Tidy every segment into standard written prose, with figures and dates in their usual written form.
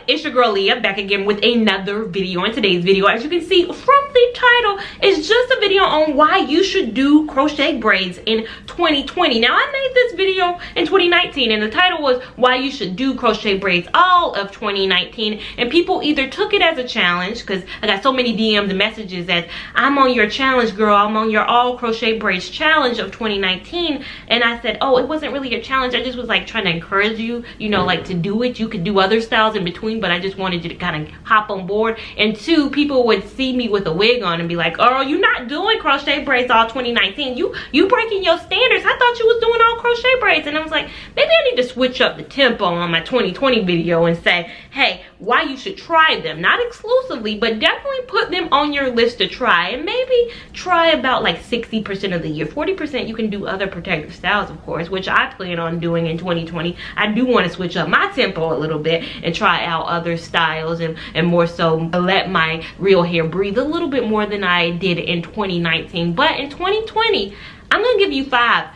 It's your girl Leah, back again with another video. In today's video, as you can see from the title, is just a video on why you should do crochet braids in 2020. Now, I made this video in 2019 and the title was why you should do crochet braids all of 2019, and people either took it as a challenge, because I got so many DMs and messages that I'm on your challenge, girl, I'm on your all crochet braids challenge of 2019, and I said, oh, it wasn't really a challenge, I just was like trying to encourage you, you know, like to do it. You could do other styles in between, but I just wanted you to kind of hop on board. And two, people would see me with a wig on and be like, oh, you're not doing crochet braids all 2019, you breaking your standards. I thought you was doing all crochet braids. And I was like, maybe I need to switch up the tempo on my 2020 video and say, hey, why you should try them, not exclusively, but definitely put them on your list to try, and maybe try about like 60% of the year. 40% you can do other protective styles, of course, which I plan on doing in 2020. I do want to switch up my tempo a little bit and try out other styles, and more so let my real hair breathe a little bit more than I did in 2019. But in 2020, I'm gonna give you five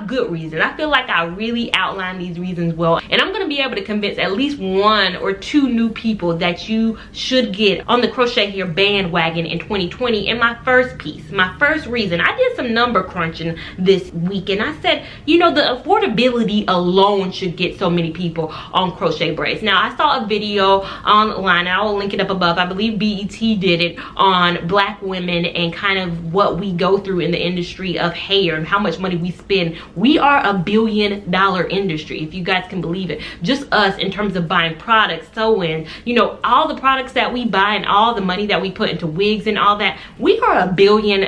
good reasons. I feel like I really outlined these reasons well, and I'm gonna be able to convince at least one or two new people that you should get on the crochet hair bandwagon in 2020. And my first piece, my first reason, I did some number crunching this week, and I said, you know, the affordability alone should get so many people on crochet braids. Now, I saw a video online, I will link it up above, I believe BET did it, on Black women and kind of what we go through in the industry of hair and how much money we spend. We are a $1 billion industry, if you guys can believe it. Just us, in terms of buying products, sewing, you know, all the products that we buy and all the money that we put into wigs and all that, we are a $1 billion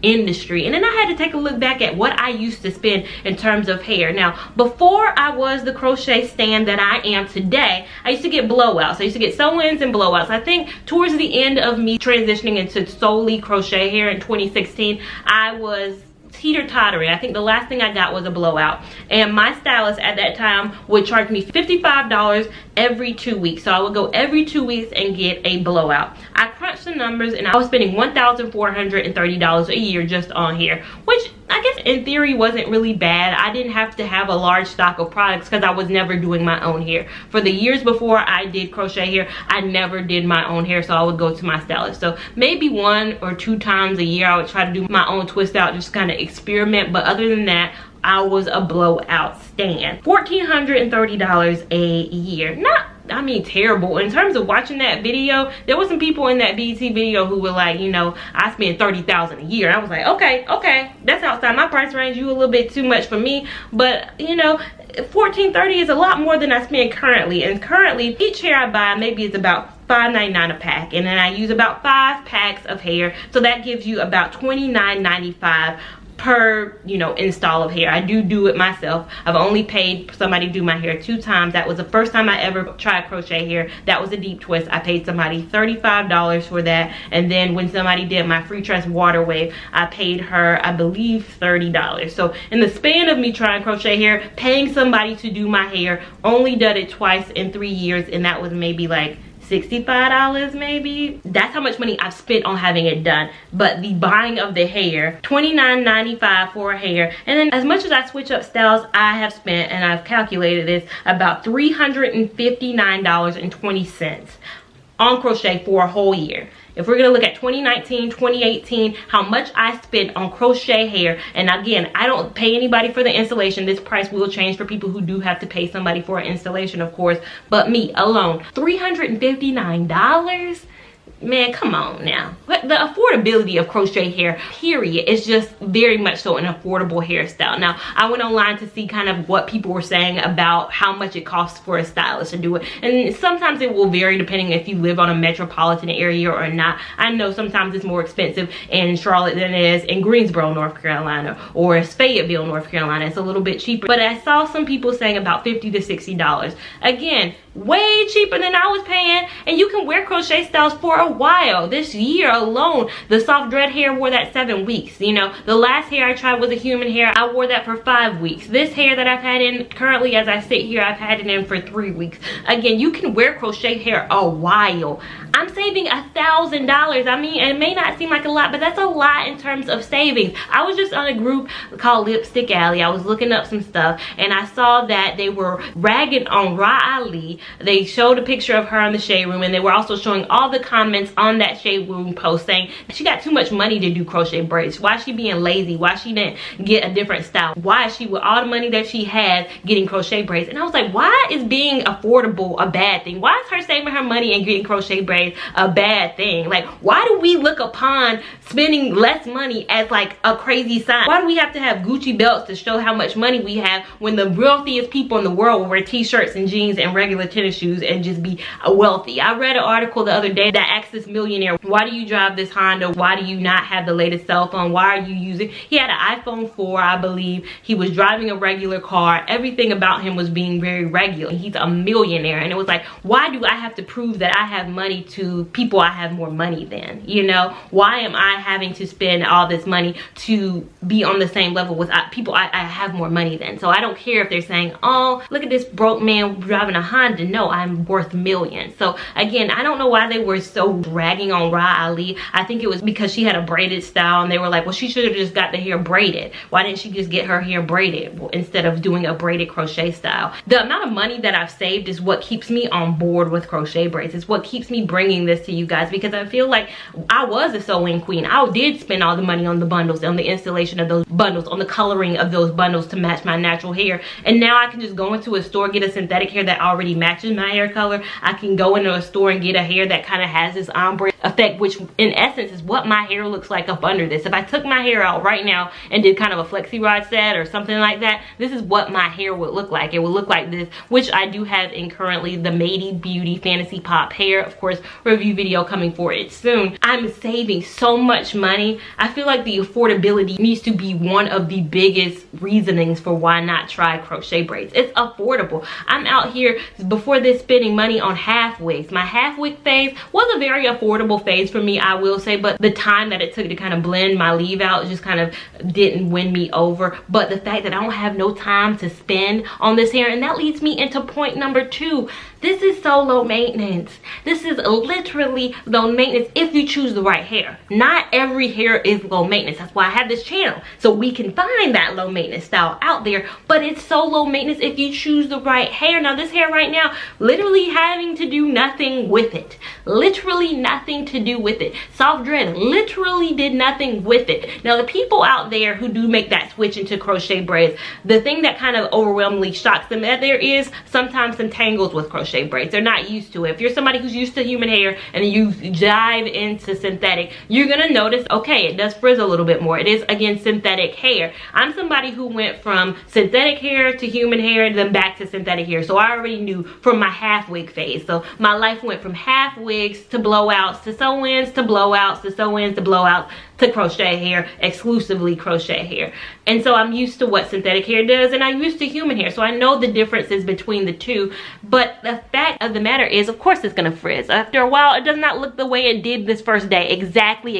industry. And then I had to take a look back at what I used to spend in terms of hair. Now, before I was the crochet stand that I am today, I used to get blowouts. I used to get sew-ins and blowouts. I think towards the end of me transitioning into solely crochet hair in 2016, I was teeter-tottering. I think the last thing I got was a blowout, and my stylist at that time would charge me $55 every 2 weeks. So I would go every 2 weeks and get a blowout. I crunched the numbers and I was spending $1,430 a year just on hair, which I guess in theory wasn't really bad. I didn't have to have a large stock of products because I was never doing my own hair. For the years before I did crochet hair, I never did my own hair, so I would go to my stylist. So maybe 1 or 2 times a year I would try to do my own twist out, just kind of experiment. But other than that, I was a blowout stan. $1,430 a year. Not, I mean, terrible. In terms of watching that video, there was some people in that BET video who were like, you know, I spend $30,000 a year. I was like, okay, that's outside my price range. You a little bit too much for me. But, you know, $1,430 is a lot more than I spend currently. And currently, each hair I buy maybe is about $5.99 a pack, and then I use about 5 packs of hair, so that gives you about $29.95 per, you know, install of hair. I do it myself. I've only paid somebody to do my hair 2 times. That was the first time I ever tried crochet hair. That was a deep twist. I paid somebody $35 for that, and then when somebody did my free tress water wave, I paid her, I believe, $30. So in the span of me trying crochet hair, paying somebody to do my hair, only done it twice in 3 years, and that was maybe like $65 maybe. That's how much money I've spent on having it done. But the buying of the hair, $29.95 for a hair. And then as much as I switch up styles, I have spent, and I've calculated this, about $359.20 on crochet for a whole year. If we're gonna look at 2019, 2018, how much I spent on crochet hair, and again, I don't pay anybody for the installation. This price will change for people who do have to pay somebody for an installation, of course, but me alone, $359? Man, come on now. But the affordability of crochet hair, period, is just very much so an affordable hairstyle. Now, I went online to see kind of what people were saying about how much it costs for a stylist to do it. And sometimes it will vary depending if you live on a metropolitan area or not. I know sometimes it's more expensive in Charlotte than it is in Greensboro, North Carolina, or Fayetteville, North Carolina. It's a little bit cheaper. But I saw some people saying about $50 to $60. Again, way cheaper than I was paying, and you can wear crochet styles for a a while. This year alone, the soft dread hair wore that 7 weeks. You know, the last hair I tried was a human hair. I wore that for 5 weeks. This hair that I've had in currently as I sit here, I've had it in for 3 weeks. Again, you can wear crochet hair a while. I'm saving $1,000. I mean, it may not seem like a lot, but that's a lot in terms of savings. I was just on a group called Lipstick Alley. I was looking up some stuff and I saw that they were ragging on Ra Ali. They showed a picture of her in the shade room, and they were also showing all the comments on that shade room post saying she got too much money to do crochet braids. Why is she being lazy? Why she didn't get a different style? Why is she, with all the money that she has, getting crochet braids? And I was like, why is being affordable a bad thing? Why is her saving her money and getting crochet braids a bad thing? Like, why do we look upon spending less money as like a crazy sign? Why do we have to have Gucci belts to show how much money we have when the wealthiest people in the world will wear t-shirts and jeans and regular tennis shoes and just be wealthy? I read an article the other day that asked this millionaire, why do you drive this Honda? Why do you not have the latest cell phone? Why are you using, he had an iPhone 4, I believe. He was driving a regular car. Everything about him was being very regular. He's a millionaire. And it was like, why do I have to prove that I have money to people I have more money than? You know, why am I having to spend all this money to be on the same level with people I have more money than? So I don't care if they're saying, oh, look at this broke man driving a Honda. No, I'm worth millions. So again, I don't know why they were so dragging on Ra Ali. I think it was because she had a braided style and they were like, well, she should have just got the hair braided. Why didn't she just get her hair braided instead of doing a braided crochet style? The amount of money that I've saved is what keeps me on board with crochet braids. It's what keeps me bringing this to you guys, because I feel like I was a sewing queen. I did spend all the money on the bundles, on the installation of those bundles, on the coloring of those bundles to match my natural hair. And now I can just go into a store, get a synthetic hair that already matches my hair color. I can go into a store and get a hair that kind of has this ombre effect, which in essence is what my hair looks like up under this. If I took my hair out right now and did kind of a flexi rod set or something like that, this is what my hair would look like. It would look like this, which I do have in currently the Mayde Beauty Fantasy Pop hair. Of course, review video coming for it soon. I'm saving so much money. I feel like the affordability needs to be one of the biggest reasonings for why not try crochet braids. It's affordable. I'm out here before this spending money on half wigs. My half wig phase was a very affordable phase for me, I will say, but the time that it took to kind of blend my leave out just kind of didn't win me over. But the fact that I don't have no time to spend on this hair, and that leads me into point number 2. This is so low maintenance. This is literally low maintenance if you choose the right hair. Not every hair is low maintenance. That's why I have this channel, so we can find that low maintenance style out there. But it's so low maintenance if you choose the right hair. Now this hair right now, literally having to do nothing with it. Literally nothing to do with it. Soft dread literally did nothing with it. Now the people out there who do make that switch into crochet braids, the thing that kind of overwhelmingly shocks them that there is sometimes some tangles with crochet braids. They're not used to it. If you're somebody who's used to human hair and you dive into synthetic, you're gonna notice, okay, it does frizz a little bit more. It is, again, synthetic hair. I'm somebody who went from synthetic hair to human hair and then back to synthetic hair. So I already knew from my half wig phase. So my life went from half wigs to blowouts to sew-ins to blowouts to sew-ins to blowouts to crochet hair, exclusively crochet hair. And so I'm used to what synthetic hair does, and I'm used to human hair, so I know the differences between the two. But the fact of the matter is, of course it's gonna frizz. After a while, it does not look the way it did this first day. Exactly,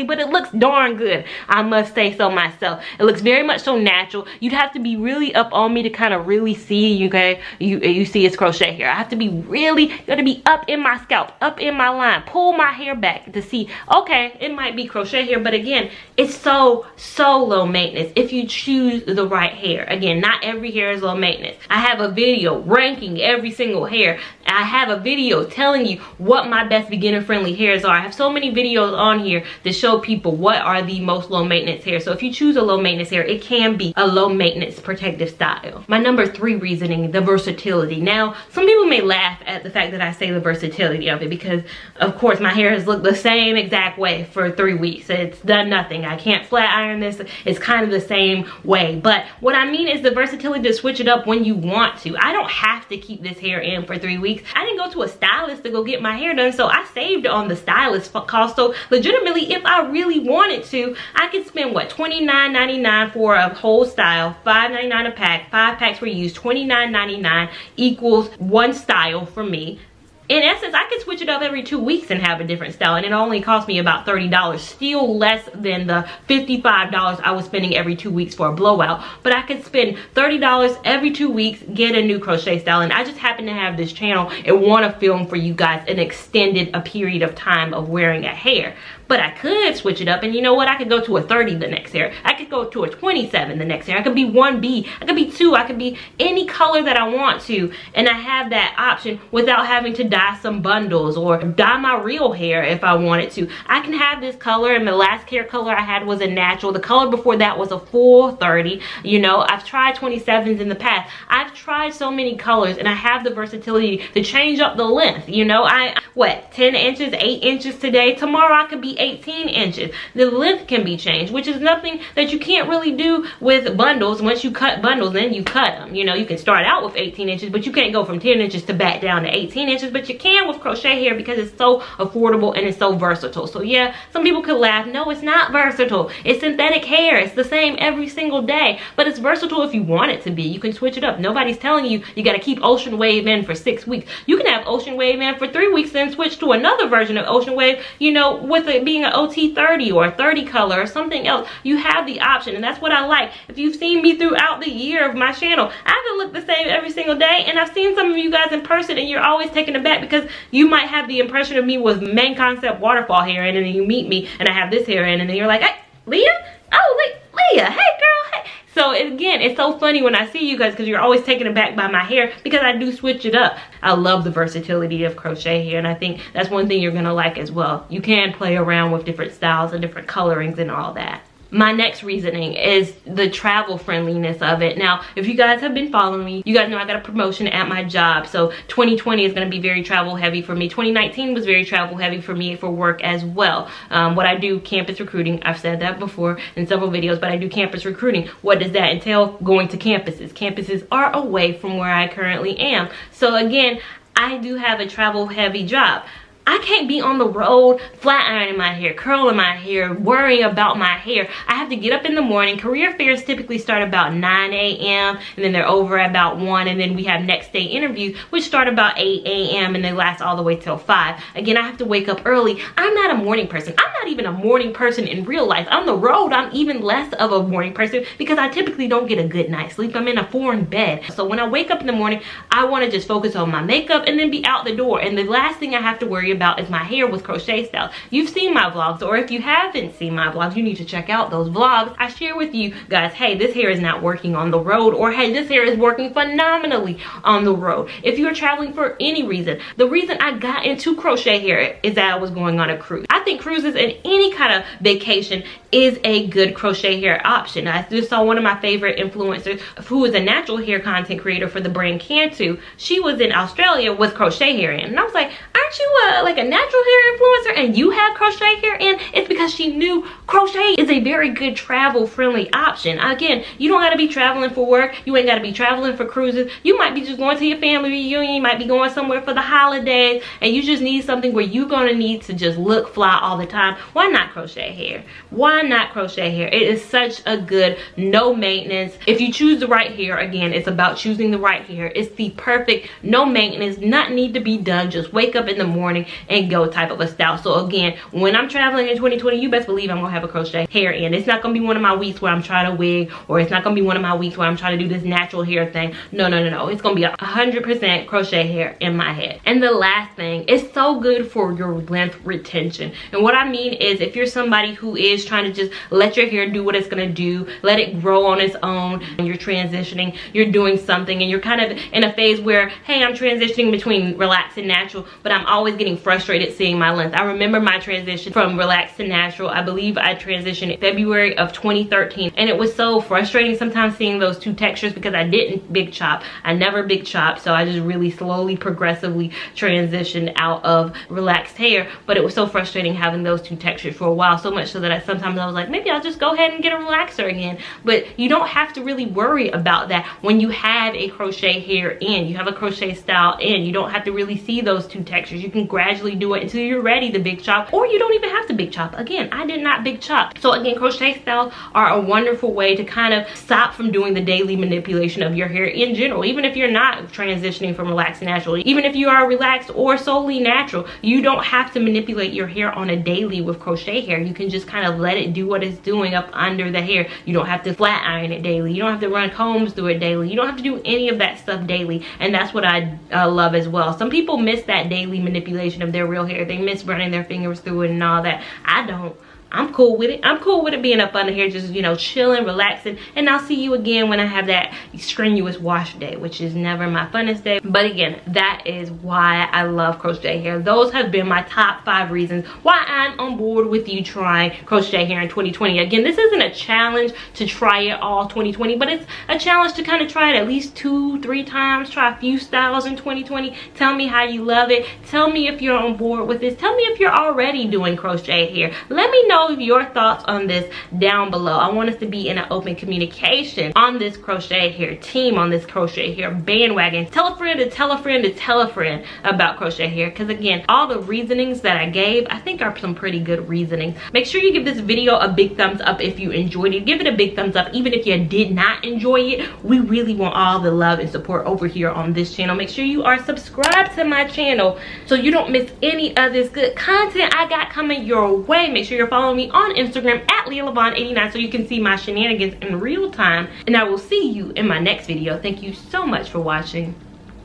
but it looks darn good, I must say so myself. It looks very much so natural. You'd have to be really up on me to kind of really see, okay, you see it's crochet hair. I have to be really, gotta be up in my scalp, up in my line, pull my hair back to see, okay, it might be crochet hair, but again, it's so low maintenance if you choose the right hair. Again, not every hair is low maintenance. I have a video ranking every single hair. I have a video telling you what my best beginner friendly hairs are. I have so many videos on here to show people what are the most low maintenance hair. So if you choose a low maintenance hair, it can be a low maintenance protective style. My number 3 reasoning, the versatility. Now, some people may laugh at the fact that I say the versatility of it, because of course my hair has looked the same exact way for 3 weeks. It's done nothing. I can't flat iron this. It's kind of the same way. But what I mean is the versatility to switch it up when you want to. I don't have to keep this hair in for 3 weeks. I didn't go to a stylist to go get my hair done, so I saved on the stylist cost. So legitimately, if I really wanted to, I could spend what, $29.99 for a whole style, $5.99 a pack. 5 packs were used, $29.99 equals 1 style for me. in essence, I could switch it up every 2 weeks and have a different style, and it only cost me about $30, still less than the $55 I was spending every 2 weeks for a blowout. But I could spend $30 every 2 weeks, get a new crochet style, and I just happen to have this channel and want to film for you guys an extended period of time of wearing a hair. But I could switch it up, and you know what? I could go to a 30 the next hair. I could go to a 27 the next hair. I could be 1B. I could be 2. I could be any color that I want to. And I have that option without having to dye some bundles or dye my real hair if I wanted to. I can have this color, and the last hair color I had was a natural. The color before that was a full 30. You know, I've tried 27s in the past. I've tried so many colors, and I have the versatility to change up the length. You know, 10 inches, 8 inches today. Tomorrow I could be 18 inches. The length can be changed, which is nothing that you can't really do with bundles. Once you cut bundles, then you cut them. You know, you can start out with 18 inches, but you can't go from 10 inches to back down to 18 inches, but you can with crochet hair because it's so affordable and it's so versatile. So yeah, some people could laugh. No, it's not versatile. It's synthetic hair. It's the same every single day, but it's versatile if you want it to be. You can switch it up. Nobody's telling you you got to keep Ocean Wave in for 6 weeks. You can have Ocean Wave in for 3 weeks, then switch to another version of Ocean Wave, you know, with it being an OT 30 or a 30 color or something else. You have the option, and that's what I like. If you've seen me throughout the year of my channel, I haven't looked the same every single day, and I've seen some of you guys in person, and you're always taken aback because you might have the impression of me with main concept waterfall hair in, and then you meet me and I have this hair in, and then you're like, hey, Leah? Oh, Leah, hey girl, hey. So again, it's so funny when I see you guys because you're always taken aback by my hair because I do switch it up. I love the versatility of crochet hair, and I think that's one thing you're gonna like as well. You can play around with different styles and different colorings and all that. My next reasoning is the travel friendliness of it. Now, if you guys have been following me, you guys know I got a promotion at my job. So 2020 is going to be very travel heavy for me. 2019 was very travel heavy for me for work as well. What I do, campus recruiting. I've said that before in several videos, but I do campus recruiting. What does that entail? Going to campuses. Campuses are away from where I currently am. So again, I do have a travel heavy job. I can't be on the road flat ironing my hair, curling my hair, worrying about my hair. I have to get up in the morning. Career fairs typically start about 9 a.m. and then they're over at about 1, and then we have next day interviews which start about 8 a.m. and they last all the way till 5. Again, I have to wake up early. I'm not a morning person. I'm not even a morning person in real life. On the road, I'm even less of a morning person because I typically don't get a good night's sleep. I'm in a foreign bed. So when I wake up in the morning, I want to just focus on my makeup and then be out the door. And the last thing I have to worry about is my hair with crochet style. You've seen my vlogs, or if you haven't seen my vlogs, you need to check out those vlogs. I share with you guys, hey, this hair is not working on the road, or hey, this hair is working phenomenally on the road. If you're traveling for any reason, the reason I got into crochet hair is that I was going on a cruise. I think cruises and any kind of vacation is a good crochet hair option. I just saw one of my favorite influencers who is a natural hair content creator for the brand Cantu. She was in Australia with crochet hair in, and I was like, aren't you like a natural hair influencer and you have crochet hair in? It's because she knew crochet is a very good travel friendly option. Again, you don't got to be traveling for work. You ain't got to be traveling for cruises. You might be just going to your family reunion. You might be going somewhere for the holidays, and you just need something where you're going to need to just look fly all the time. Why not crochet hair? Why not crochet hair? It is such a good, no maintenance. If you choose the right hair, again, it's about choosing the right hair. It's the perfect, no maintenance, nothing need to be done. Just wake up in the morning and go type of a style. So again, when I'm traveling in 2020, you best believe I'm gonna have a crochet hair in. It's not gonna be one of my weeks where I'm trying to wig, or it's not gonna be one of my weeks where I'm trying to do this natural hair thing. No. It's gonna be 100% crochet hair in my head. And the last thing, it's so good for your length retention. And what I mean is, if you're somebody who is trying to just let your hair do what it's gonna do, let it grow on its own, and you're transitioning, you're doing something, and you're kind of in a phase where, hey, I'm transitioning between relaxed and natural, but I'm always getting frustrated seeing my length. I remember my transition from relaxed to natural. I believe I transitioned in February of 2013, and it was so frustrating sometimes seeing those two textures because I didn't big chop. I never big chopped, so I just really slowly, progressively transitioned out of relaxed hair. But it was so frustrating having those two textures for a while, so much so that sometimes I was like, maybe I'll just go ahead and get a relaxer again. But you don't have to really worry about that when you have a crochet hair in. You have a crochet style in. You don't have to really see those two textures. You can grab gradually do it until you're ready to big chop, or you don't even have to big chop. Again, I did not big chop. So again, crochet styles are a wonderful way to kind of stop from doing the daily manipulation of your hair in general. Even if you're not transitioning from relaxed to natural, even if you are relaxed or solely natural, you don't have to manipulate your hair on a daily with crochet hair. You can just kind of let it do what it's doing up under the hair. You don't have to flat iron it daily. You don't have to run combs through it daily. You don't have to do any of that stuff daily. And that's what I love as well. Some people miss that daily manipulation of their real hair. They miss running their fingers through it and all that. I don't. I'm cool with it. I'm cool with it being up under here, just, you know, chilling, relaxing. And I'll see you again when I have that strenuous wash day, which is never my funnest day. But again, that is why I love crochet hair. Those have been my top 5 reasons why I'm on board with you trying crochet hair in 2020. Again, this isn't a challenge to try it all 2020, but it's a challenge to kind of try it at least 2-3 times. Try a few styles in 2020. Tell me how you love it. Tell me if you're on board with this. Tell me if you're already doing crochet hair. Let me know your thoughts on this down below. I want us to be in an open communication on this crochet hair team, on this crochet hair bandwagon. Tell a friend to tell a friend to tell a friend about crochet hair, because again, all the reasonings that I gave, I think are some pretty good reasonings. Make sure you give this video a big thumbs up if you enjoyed it. Give it a big thumbs up even if you did not enjoy it. We really want all the love and support over here on this channel. Make sure you are subscribed to my channel so you don't miss any of this good content I got coming your way. Make sure you're following me on Instagram at Lia Lavon 89 so you can see my shenanigans in real time. And I will see you in my next video. Thank you so much for watching.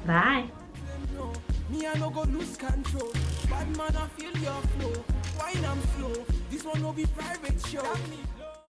Bye. Me I no go lose control. Bad man I feel your flow. Wine I'm slow. This one will be private show.